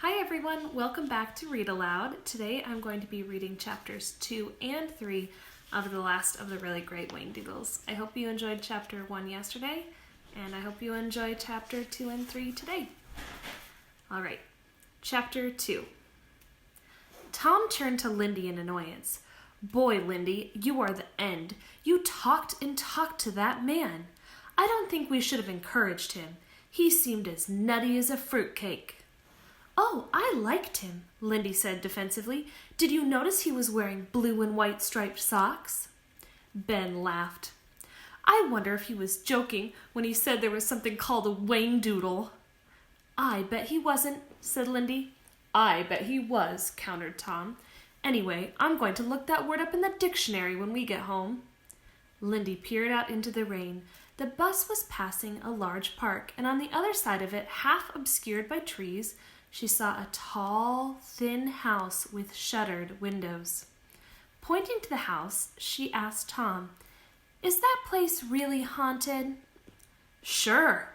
Hi everyone, welcome back to Read Aloud. Today I'm going to be reading chapters 2 and 3 of the last of the really great Whangdoodles. I hope you enjoyed chapter 1 yesterday, and I hope you enjoy chapter 2 and 3 today. Alright, chapter 2. Tom turned to Lindy in annoyance. Boy, Lindy, you are the end. You talked and talked to that man. I don't think we should have encouraged him. He seemed as nutty as a fruitcake. Oh, I liked him, Lindy said defensively. Did you notice he was wearing blue and white striped socks? Ben laughed. I wonder if he was joking when he said there was something called a Whangdoodle. I bet he wasn't, said Lindy. I bet he was, countered Tom. Anyway, I'm going to look that word up in the dictionary when we get home. Lindy peered out into the rain. The bus was passing a large park, and on the other side of it, half obscured by trees, she saw a tall, thin house with shuttered windows. Pointing to the house, she asked Tom, Is that place really haunted? Sure.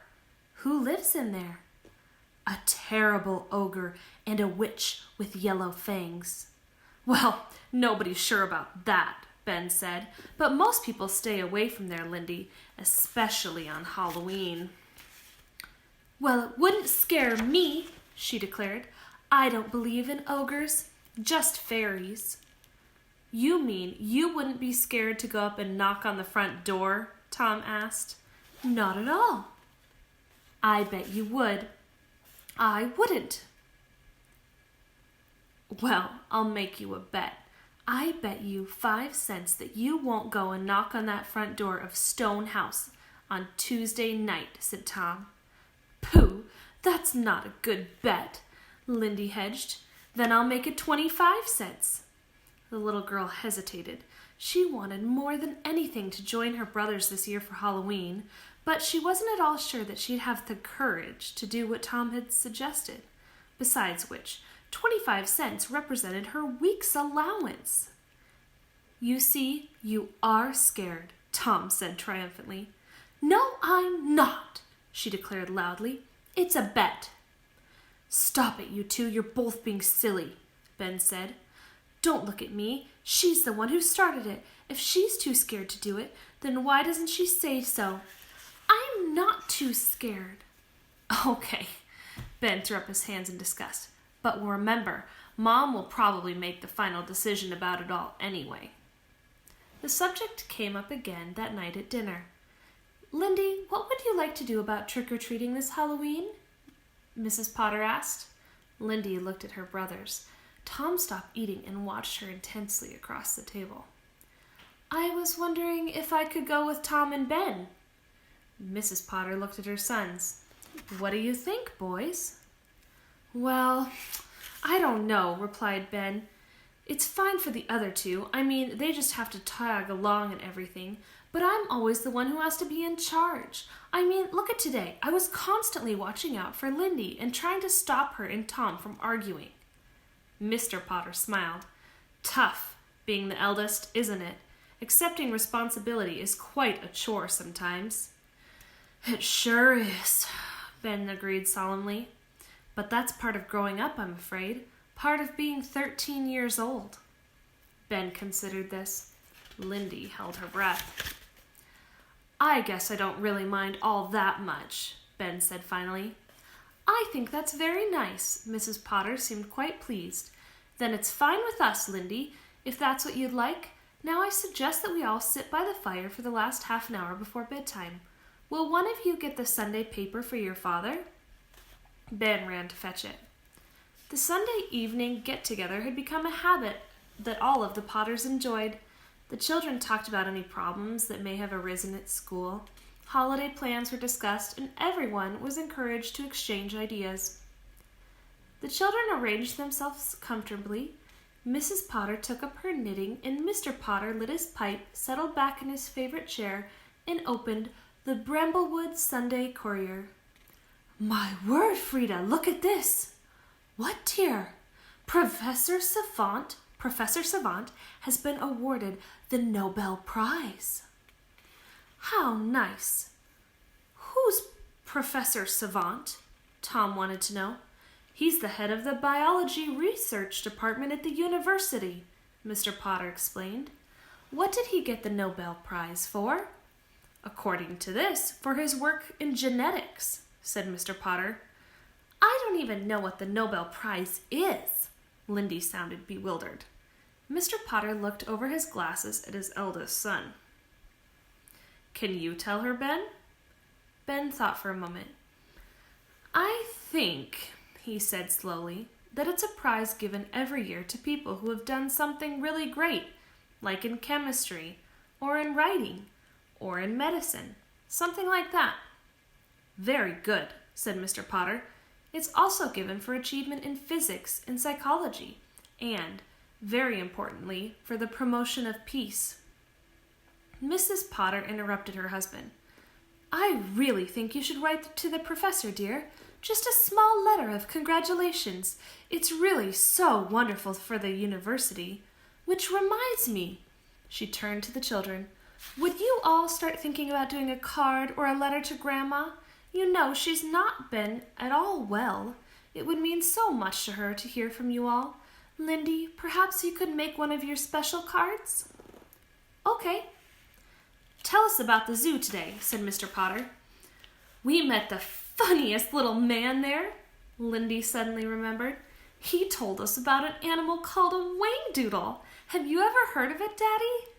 Who lives in there? A terrible ogre and a witch with yellow fangs. Well, nobody's sure about that, Ben said, but most people stay away from there, Lindy, especially on Halloween. Well, it wouldn't scare me, she declared. I don't believe in ogres, just fairies. You mean you wouldn't be scared to go up and knock on the front door? Tom asked. Not at all. I bet you would. I wouldn't. Well, I'll make you a bet. I bet you 5 cents that you won't go and knock on that front door of Stone House on Tuesday night, said Tom. Pooh, that's not a good bet, Lindy hedged. Then I'll make it 25 cents. The little girl hesitated. She wanted more than anything to join her brothers this year for Halloween, but she wasn't at all sure that she'd have the courage to do what Tom had suggested. Besides which, 25 cents represented her week's allowance. You see, you are scared, Tom said triumphantly. No, I'm not, she declared loudly. It's a bet. Stop it, you two. You're both being silly, Ben said. Don't look at me. She's the one who started it. If she's too scared to do it, then why doesn't she say so? I'm not too scared. Okay, Ben threw up his hands in disgust. But remember, Mom will probably make the final decision about it all anyway. The subject came up again that night at dinner. Lindy, what would you like to do about trick-or-treating this Halloween? Mrs. Potter asked. Lindy looked at her brothers. Tom stopped eating and watched her intensely across the table. I was wondering if I could go with Tom and Ben. Mrs. Potter looked at her sons. What do you think, boys? Well, I don't know, replied Ben. It's fine for the other two. I mean, they just have to tag along and everything. But I'm always the one who has to be in charge. I mean, look at today. I was constantly watching out for Lindy and trying to stop her and Tom from arguing. Mr. Potter smiled. Tough, being the eldest, isn't it? Accepting responsibility is quite a chore sometimes. It sure is, Ben agreed solemnly. But that's part of growing up, I'm afraid. Part of being 13 years old. Ben considered this. Lindy held her breath. I guess I don't really mind all that much, Ben said finally. I think that's very nice. Mrs. Potter seemed quite pleased. Then it's fine with us, Lindy, if that's what you'd like. Now I suggest that we all sit by the fire for the last half an hour before bedtime. Will one of you get the Sunday paper for your father? Ben ran to fetch it. The Sunday evening get-together had become a habit that all of the Potters enjoyed. The children talked about any problems that may have arisen at school. Holiday plans were discussed, and everyone was encouraged to exchange ideas. The children arranged themselves comfortably. Mrs. Potter took up her knitting, and Mr. Potter lit his pipe, settled back in his favorite chair, and opened the Bramblewood Sunday Courier. My word, Frida, look at this. What, dear? Professor Savant has been awarded the Nobel Prize. How nice. Who's Professor Savant? Tom wanted to know. He's the head of the biology research department at the university, Mr. Potter explained. What did he get the Nobel Prize for? According to this, for his work in genetics, said Mr. Potter. I don't even know what the Nobel Prize is. Lindy sounded bewildered. Mr. Potter looked over his glasses at his eldest son. Can you tell her, Ben? Ben thought for a moment. I think, he said slowly, that it's a prize given every year to people who have done something really great, like in chemistry, or in writing, or in medicine, something like that. Very good, said Mr. Potter. It's also given for achievement in physics and psychology, and, very importantly, for the promotion of peace. Mrs. Potter interrupted her husband. I really think you should write to the professor, dear. Just a small letter of congratulations. It's really so wonderful for the university. Which reminds me, she turned to the children, would you all start thinking about doing a card or a letter to Grandma? You know she's not been at all well. It would mean so much to her to hear from you all. Lindy, perhaps you could make one of your special cards? Okay. Tell us about the zoo today, said Mr. Potter. We met the funniest little man there, Lindy suddenly remembered. He told us about an animal called a Whangdoodle. Have you ever heard of it, Daddy?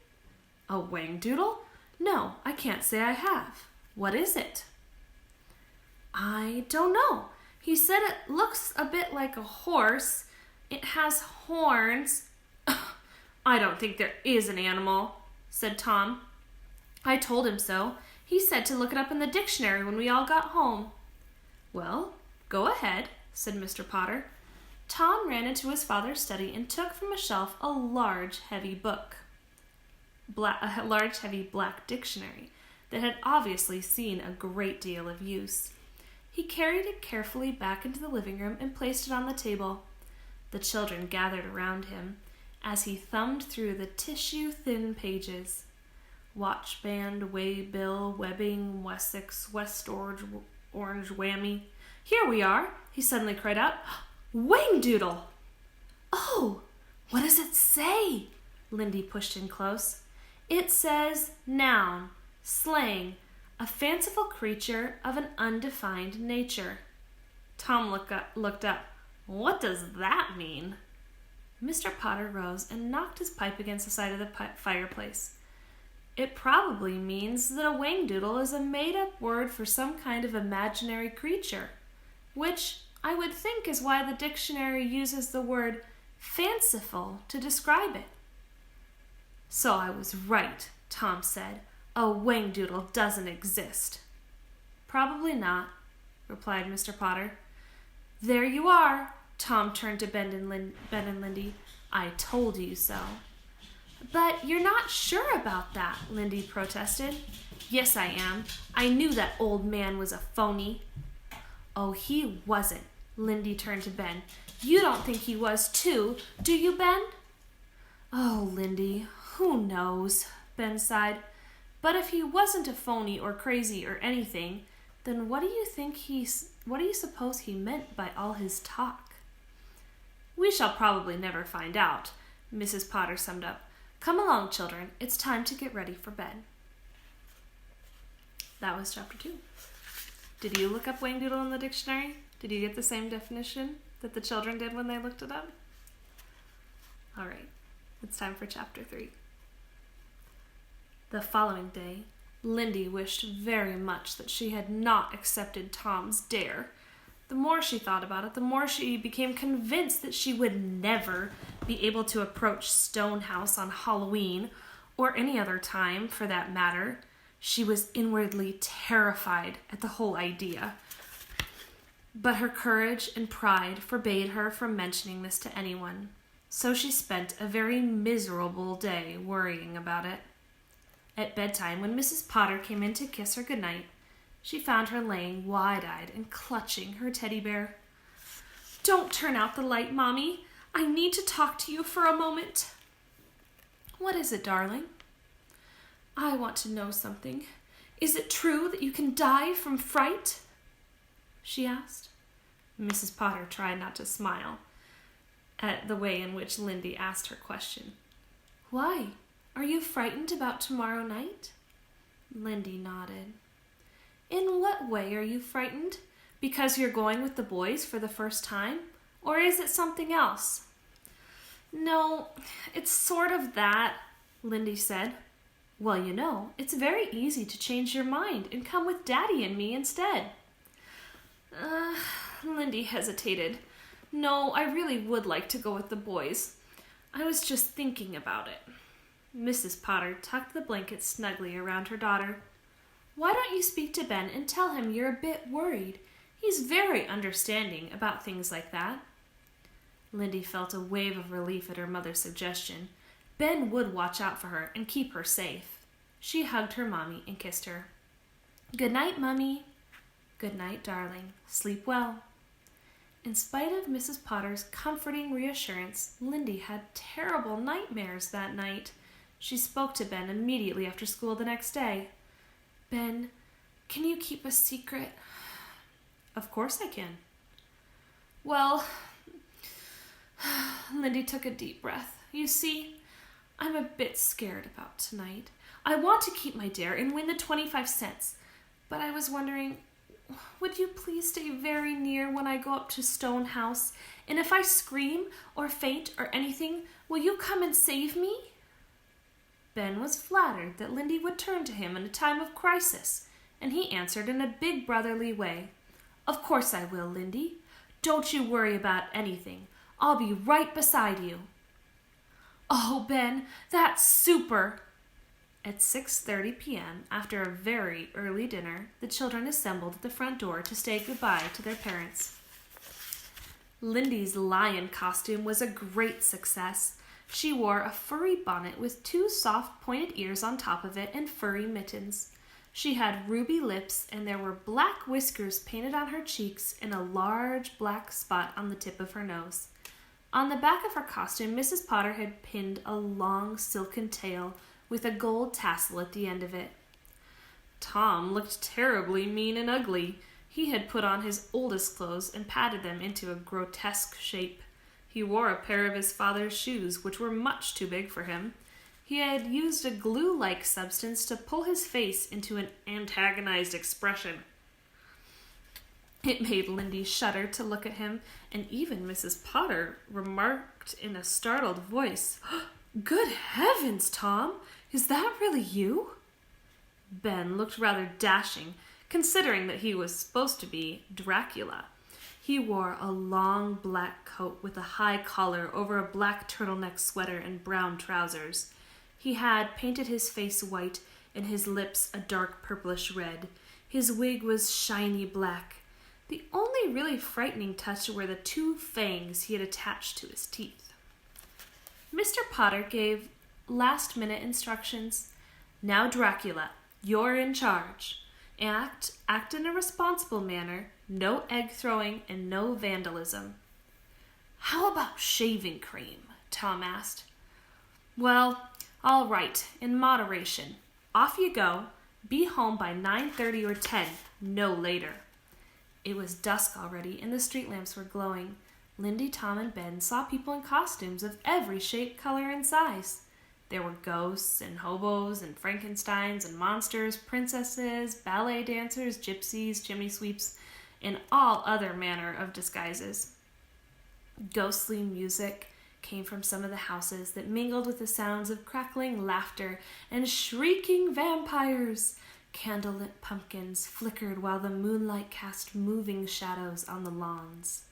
A Whangdoodle? No, I can't say I have. What is it? I don't know. He said it looks a bit like a horse. It has horns. I don't think there is an animal, said Tom. I told him so. He said to look it up in the dictionary when we all got home. Well, go ahead, said Mr. Potter. Tom ran into his father's study and took from a shelf a large, heavy book. A large, heavy black dictionary that had obviously seen a great deal of use. He carried it carefully back into the living room and placed it on the table. The children gathered around him as he thumbed through the tissue-thin pages. Watchband, Waybill, Webbing, Wessex, West Orange, Whammy. Here we are, he suddenly cried out. Whangdoodle! Oh, what does it say? Lindy pushed in close. It says, noun, slang, a fanciful creature of an undefined nature. Tom looked up. What does that mean? Mr. Potter rose and knocked his pipe against the side of the fireplace. It probably means that a Whangdoodle is a made-up word for some kind of imaginary creature, which I would think is why the dictionary uses the word fanciful to describe it. So I was right, Tom said. A Whangdoodle doesn't exist. Probably not, replied Mr. Potter. There you are, Tom turned to Ben and Lindy. I told you so. But you're not sure about that, Lindy protested. Yes, I am. I knew that old man was a phony. Oh, he wasn't, Lindy turned to Ben. You don't think he was too, do you, Ben? Oh, Lindy, who knows, Ben sighed. But if he wasn't a phony or crazy or anything, then what do you suppose he meant by all his talk? We shall probably never find out, Mrs. Potter summed up. Come along, children. It's time to get ready for bed. That was chapter 2. Did you look up Whangdoodle in the dictionary? Did you get the same definition that the children did when they looked it up? All right, it's time for chapter 3. The following day, Lindy wished very much that she had not accepted Tom's dare. The more she thought about it, the more she became convinced that she would never be able to approach Stonehouse on Halloween, or any other time for that matter. She was inwardly terrified at the whole idea. But her courage and pride forbade her from mentioning this to anyone, so she spent a very miserable day worrying about it. At bedtime, when Mrs. Potter came in to kiss her goodnight, she found her laying wide-eyed and clutching her teddy bear. Don't turn out the light, Mommy. I need to talk to you for a moment. What is it, darling? I want to know something. Is it true that you can die from fright? She asked. Mrs. Potter tried not to smile at the way in which Lindy asked her question. Why? Are you frightened about tomorrow night? Lindy nodded. In what way are you frightened? Because you're going with the boys for the first time? Or is it something else? No, it's sort of that, Lindy said. Well, you know, it's very easy to change your mind and come with Daddy and me instead. Lindy hesitated. No, I really would like to go with the boys. I was just thinking about it. Mrs. Potter tucked the blanket snugly around her daughter. Why don't you speak to Ben and tell him you're a bit worried? He's very understanding about things like that. Lindy felt a wave of relief at her mother's suggestion. Ben would watch out for her and keep her safe. She hugged her mommy and kissed her. Good night, Mummy. Good night, darling. Sleep well. In spite of Mrs. Potter's comforting reassurance, Lindy had terrible nightmares that night. She spoke to Ben immediately after school the next day. Ben, can you keep a secret? Of course I can. Well, Lindy took a deep breath. You see, I'm a bit scared about tonight. I want to keep my dare and win the 25 cents, but I was wondering, would you please stay very near when I go up to Stone House? And if I scream or faint or anything, will you come and save me? Ben was flattered that Lindy would turn to him in a time of crisis, and he answered in a big brotherly way. Of course I will, Lindy. Don't you worry about anything. I'll be right beside you. Oh, Ben, that's super! At 6:30 p.m., after a very early dinner, the children assembled at the front door to say goodbye to their parents. Lindy's lion costume was a great success. She wore a furry bonnet with 2 soft pointed ears on top of it and furry mittens. She had ruby lips, and there were black whiskers painted on her cheeks and a large black spot on the tip of her nose. On the back of her costume, Mrs. Potter had pinned a long silken tail with a gold tassel at the end of it. Tom looked terribly mean and ugly. He had put on his oldest clothes and patted them into a grotesque shape. He wore a pair of his father's shoes, which were much too big for him. He had used a glue-like substance to pull his face into an antagonized expression. It made Lindy shudder to look at him, and even Mrs. Potter remarked in a startled voice, Good heavens, Tom! Is that really you? Ben looked rather dashing, considering that he was supposed to be Dracula. He wore a long black coat with a high collar over a black turtleneck sweater and brown trousers. He had painted his face white and his lips a dark purplish red. His wig was shiny black. The only really frightening touch were the 2 fangs he had attached to his teeth. Mr. Potter gave last-minute instructions. Now, Dracula, you're in charge. Act in a responsible manner, no egg throwing, and no vandalism. How about shaving cream? Tom asked. Well, all right, in moderation. Off you go. Be home by 9:30 or 10, no later. It was dusk already, and the street lamps were glowing. Lindy, Tom, and Ben saw people in costumes of every shape, color, and size. There were ghosts and hobos and Frankensteins and monsters, princesses, ballet dancers, gypsies, chimney sweeps, and all other manner of disguises. Ghostly music came from some of the houses that mingled with the sounds of crackling laughter and shrieking vampires. Candlelit pumpkins flickered while the moonlight cast moving shadows on the lawns.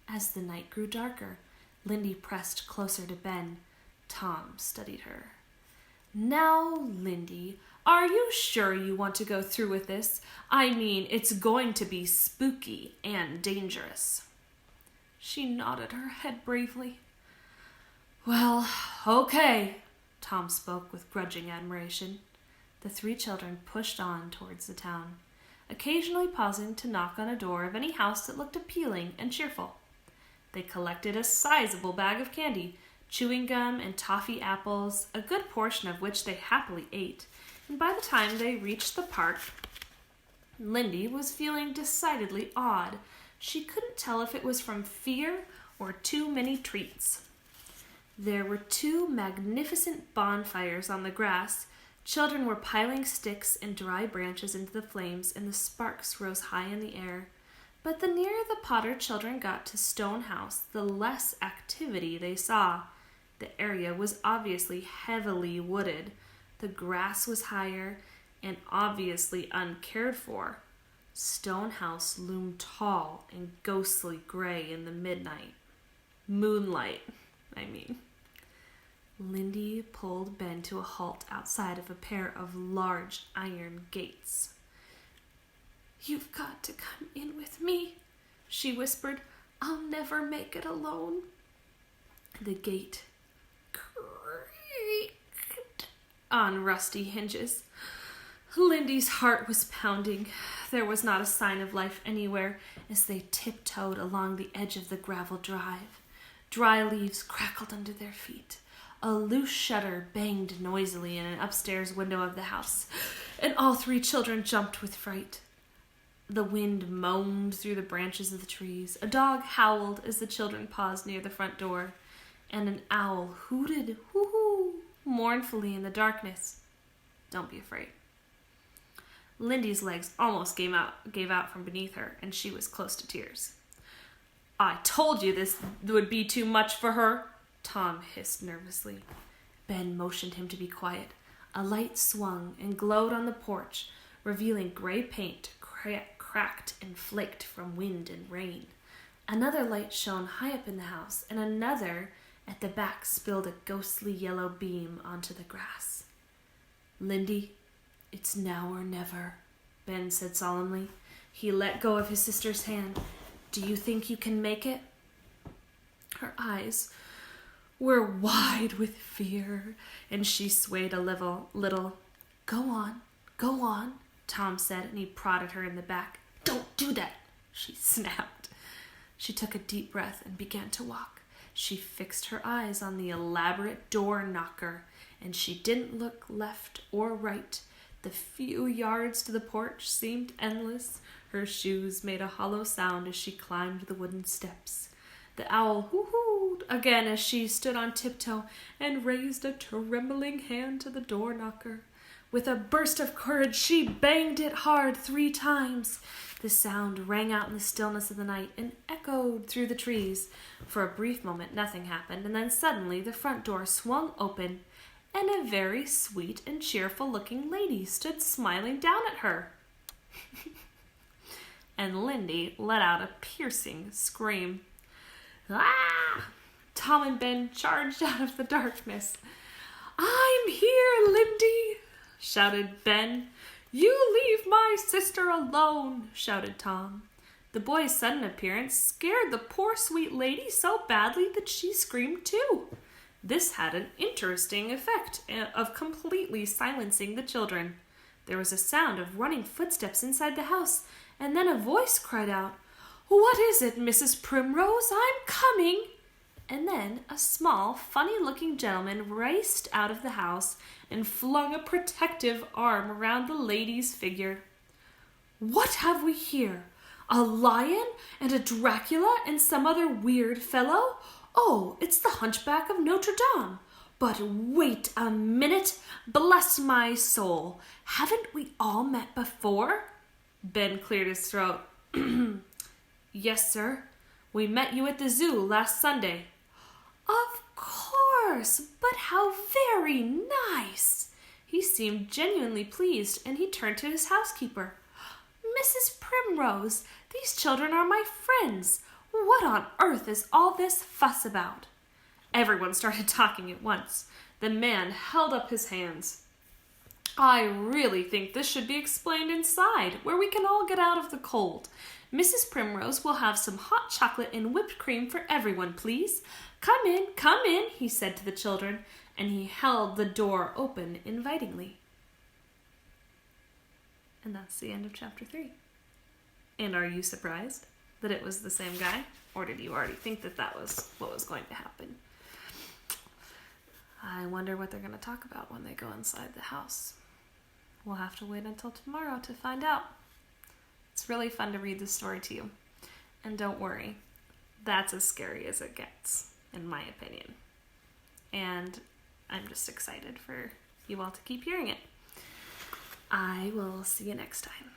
As the night grew darker, Lindy pressed closer to Ben. Tom studied her. Now, Lindy, are you sure you want to go through with this? I mean, it's going to be spooky and dangerous. She nodded her head bravely. Well, okay, Tom spoke with grudging admiration. The 3 children pushed on towards the town, occasionally pausing to knock on a door of any house that looked appealing and cheerful. They collected a sizable bag of candy, chewing gum and toffee apples, a good portion of which they happily ate, and by the time they reached the park, Lindy was feeling decidedly odd. She couldn't tell if it was from fear or too many treats. There were 2 magnificent bonfires on the grass. Children were piling sticks and dry branches into the flames, and the sparks rose high in the air. But the nearer the Potter children got to Stone House, the less activity they saw. The area was obviously heavily wooded. The grass was higher and obviously uncared for. Stone House loomed tall and ghostly gray in the moonlight. Lindy pulled Ben to a halt outside of a pair of large iron gates. "You've got to come in with me," she whispered. "I'll never make it alone." The gate creaked on rusty hinges. Lindy's heart was pounding. There was not a sign of life anywhere as they tiptoed along the edge of the gravel drive. Dry leaves crackled under their feet. A loose shutter banged noisily in an upstairs window of the house, and all 3 children jumped with fright. The wind moaned through the branches of the trees. A dog howled as the children paused near the front door, and an owl hooted hoo-hoo mournfully in the darkness. Don't be afraid. Lindy's legs almost gave out from beneath her, and she was close to tears. "I told you this would be too much for her," Tom hissed nervously. Ben motioned him to be quiet. A light swung and glowed on the porch, revealing gray paint cracked and flaked from wind and rain. Another light shone high up in the house, and another at the back spilled a ghostly yellow beam onto the grass. "Lindy, it's now or never," Ben said solemnly. He let go of his sister's hand. "Do you think you can make it?" Her eyes were wide with fear, and she swayed a little. Go on," Tom said, and he prodded her in the back. "Don't do that," she snapped. She took a deep breath and began to walk. She fixed her eyes on the elaborate door knocker, and she didn't look left or right. The few yards to the porch seemed endless. Her shoes made a hollow sound as she climbed the wooden steps. The owl hoo-hooed again as she stood on tiptoe and raised a trembling hand to the door knocker. With a burst of courage, she banged it hard 3 times. The sound rang out in the stillness of the night and echoed through the trees. For a brief moment, nothing happened, and then suddenly the front door swung open, and a very sweet and cheerful-looking lady stood smiling down at her. And Lindy let out a piercing scream. "Ah!" Tom and Ben charged out of the darkness. "I'm here, Lindy!" shouted Ben. "You leave my sister alone!" shouted Tom. The boy's sudden appearance scared the poor sweet lady so badly that she screamed too. This had an interesting effect of completely silencing the children. There was a sound of running footsteps inside the house, and then a voice cried out, "What is it, Mrs. Primrose? I'm coming!" And then a small, funny-looking gentleman raced out of the house and flung a protective arm around the lady's figure. "What have we here? A lion and a Dracula and some other weird fellow? Oh, it's the Hunchback of Notre Dame. But wait a minute. Bless my soul. Haven't we all met before?" Ben cleared his throat. "Yes, sir. We met you at the zoo last Sunday." "Of course, but how very nice." He seemed genuinely pleased, and he turned to his housekeeper. "Mrs. Primrose, these children are my friends. What on earth is all this fuss about?" Everyone started talking at once. The man held up his hands. "I really think this should be explained inside, where we can all get out of the cold. Mrs. Primrose will have some hot chocolate and whipped cream for everyone, please. Come in," he said to the children, and he held the door open invitingly. And that's the end of chapter 3. And are you surprised that it was the same guy? Or did you already think that that was what was going to happen? I wonder what they're going to talk about when they go inside the house. We'll have to wait until tomorrow to find out. It's really fun to read this story to you. And don't worry, that's as scary as it gets, in my opinion. And I'm just excited for you all to keep hearing it. I will see you next time.